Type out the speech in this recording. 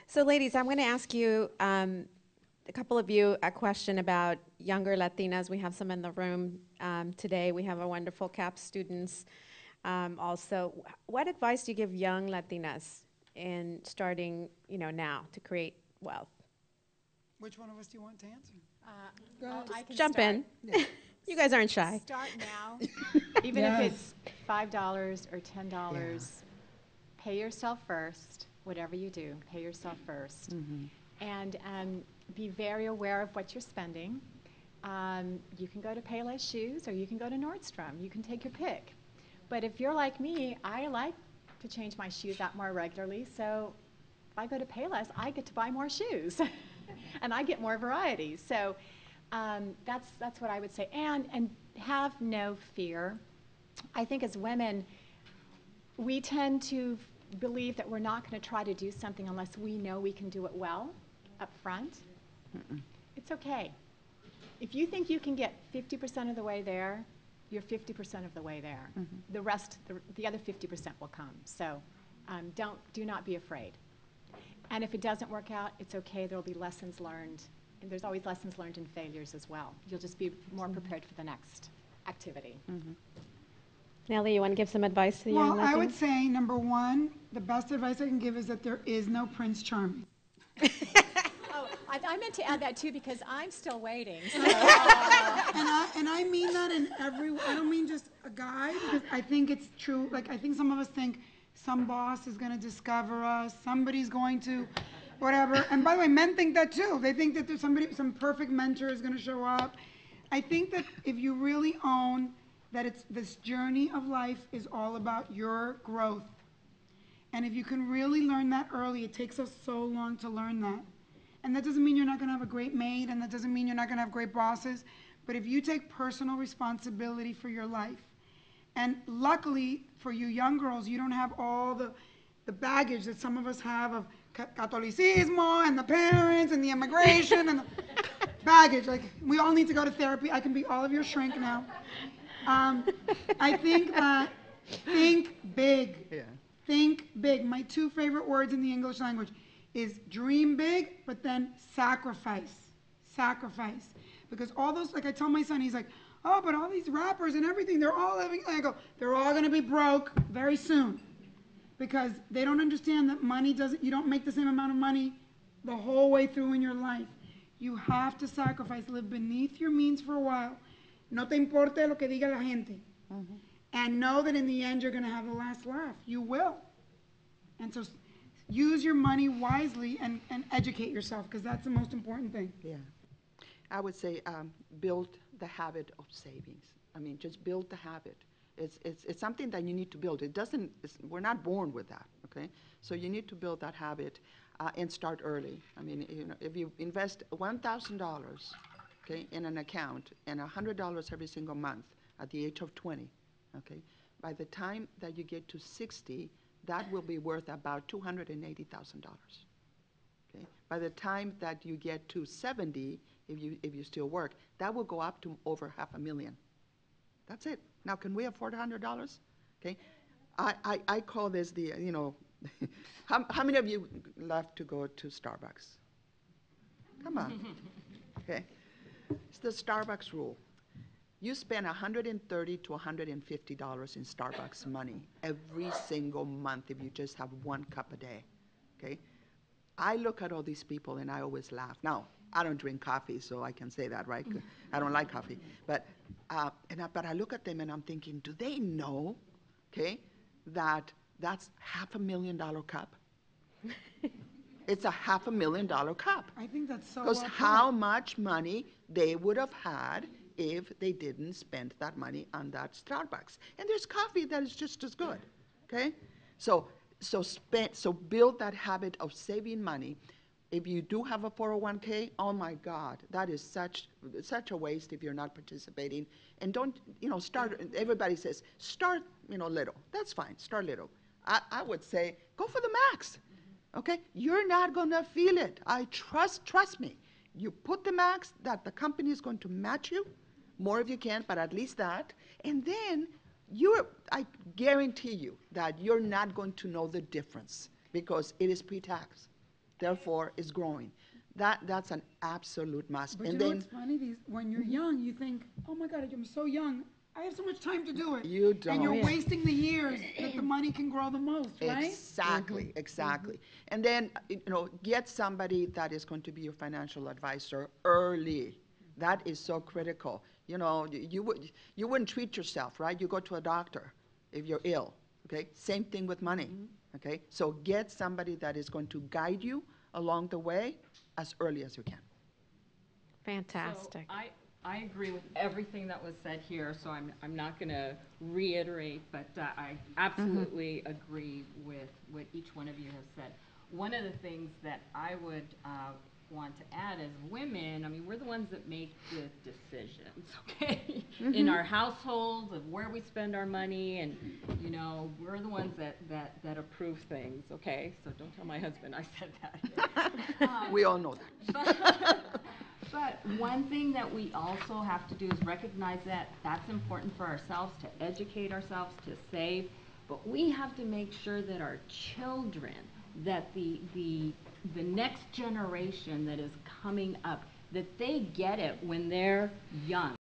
So, ladies, I'm going to ask you, a couple of you, a question about younger Latinas. We have some in the room today. We have our wonderful CAP students also. What advice do you give young Latinas in starting, now to create wealth? Which one of us do you want to answer? I can Jump start. in. You guys aren't shy. Start now, even if it's $5 or $10. Pay yourself first. Whatever you do, pay yourself first, and be very aware of what you're spending. You can go to Payless Shoes, or you can go to Nordstrom. You can take your pick. But if you're like me, I like to change my shoes out more regularly. So if I go to Payless, I get to buy more shoes, and I get more variety. So that's what I would say. And have no fear. I think as women, we tend to believe that we're not going to try to do something unless we know we can do it well up front. It's okay. If you think you can get 50% of the way there, you're 50% of the way there. The rest, the other 50% will come. So do not be afraid. And if it doesn't work out, it's okay. There will be lessons learned. And there's always lessons learned in failures as well. You'll just be more prepared for the next activity. Nely, you want to give some advice to the young Latinas? Well, I would say, number one, the best advice I can give is that there is no Prince Charming. Oh, I meant to add that too because I'm still waiting. So. And I mean that in I don't mean just a guy, because I think it's true. Like, I think some of us think some boss is going to discover us, somebody's going to, whatever. And by the way, men think that too. They think that there's some perfect mentor is going to show up. I think that if you really own that this journey of life is all about your growth. And if you can really learn that early, it takes us so long to learn that. And that doesn't mean you're not going to have a great maid, and that doesn't mean you're not going to have great bosses. But if you take personal responsibility for your life, and luckily for you young girls, you don't have all the baggage that some of us have of Catolicismo and the parents and the immigration and the baggage. Like, we all need to go to therapy. I can be all of your shrink now. I think that think big. Yeah. Think big. My two favorite words in the English language is dream big, but then sacrifice. Sacrifice. Because all those, like I tell my son, he's like, oh, but all these rappers and everything, they're all living, I go, they're all going to be broke very soon. Because they don't understand that you don't make the same amount of money the whole way through in your life. You have to sacrifice, live beneath your means for a while. No te importe lo que diga la gente. And know that in the end you're going to have the last laugh. You will. And so use your money wisely and educate yourself, because that's the most important thing. Yeah. I would say build the habit of savings. I mean, just build the habit. It's something that you need to build. We're not born with that, okay? So you need to build that habit and start early. I mean, if you invest $1,000, okay, in an account and $100 every single month at the age of 20, okay, by the time that you get to 60, that will be worth about $280,000. Okay? By the time that you get to 70, if you still work, that will go up to over $500,000. That's it. Now, can we afford $100? Okay, I call this the how many of you love to go to Starbucks? Come on. Okay, it's the Starbucks rule. You spend $130 to $150 in Starbucks money every single month if you just have one cup a day. Okay, I look at all these people and I always laugh. Now, I don't drink coffee, so I can say that, right? I don't like coffee. But I look at them and I'm thinking, do they know, okay, that that's $500,000 cup? It's a $500,000 cup. I think that's so Because well how put. much money they would have had if they didn't spend that money on that Starbucks. And there's coffee that is just as good, okay? So build that habit of saving money. If you do have a 401k, oh my God, that is such a waste if you're not participating. And don't, start, everybody says, start, little. That's fine, start little. I would say, go for the max, okay? You're not gonna feel it. Trust me. You put the max that the company is going to match you, more if you can, but at least that. And then I guarantee you that you're not going to know the difference because it is pre-tax. therefore it's growing. That's an absolute must. But And you know then what's funny? When you're young, you think, oh my God, I'm so young. I have so much time to do it. You don't. And you're Yeah. wasting the years that the money can grow the most, right? Exactly, exactly. And then, get somebody that is going to be your financial advisor early. That is so critical. You wouldn't treat yourself, right? You go to a doctor if you're ill, okay? Same thing with money, okay? So get somebody that is going to guide you along the way as early as you can. Fantastic. So I agree with everything that was said here, so I'm not going to reiterate, but I absolutely agree with what each one of you have said. One of the things that I would want to add is women, I mean, we're the ones that make the decisions, okay? In our households of where we spend our money, and, we're the ones that approve things, okay? So don't tell my husband I said that. We all know that. But one thing that we also have to do is recognize that that's important for ourselves, to educate ourselves, to save, but we have to make sure that our children, that the next generation that is coming up, that they get it when they're young.